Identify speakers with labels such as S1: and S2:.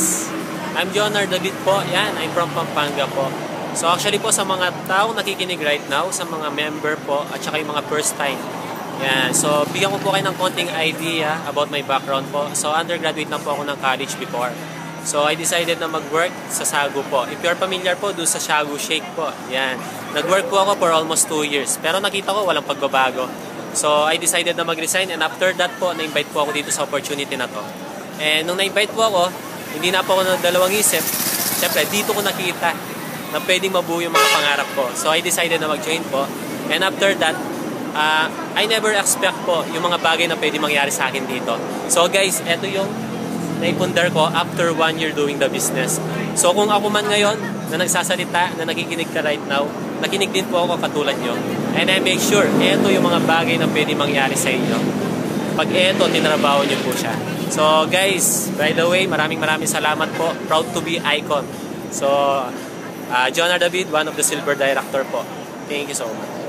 S1: guys, I'm Jonar David po. Yan, I'm from Pampanga po. So actually po sa mga taong nakikinig right now, sa mga member po at saka yung mga first time. Yan, so bigyan ko po kayo ng konting idea about my background po. So undergraduate na po ako ng college before. So I decided na mag-work sa Sagu po. If you're familiar po, doon sa Sagu Shake po. Yan, nag-work po ako for almost 2 years. Pero nakita ko walang pagbabago. So I decided na mag-resign, and after that po, na-invite po ako dito sa opportunity na to. And nung na-invite po ako, hindi na po ako ng dalawang isip. Siyempre, dito ko nakita na pwedeng mabuo yung mga pangarap ko. So I decided na mag-join po. And after that, I never expect po yung mga bagay na pwede mangyari sa akin dito. So guys, eto yung naipundar ko after 1 year doing the business. So kung ako man ngayon na nagsasalita, na nakikinig ka right now, nakinig din po ako katulad nyo. And I make sure, eto yung mga bagay na pwede mangyari sa inyo. Pag eto, tinrabaho nyo po siya. So guys, by the way, maraming salamat po. Proud to be Icon. So, Jonar David, one of the silver director po. Thank you so much.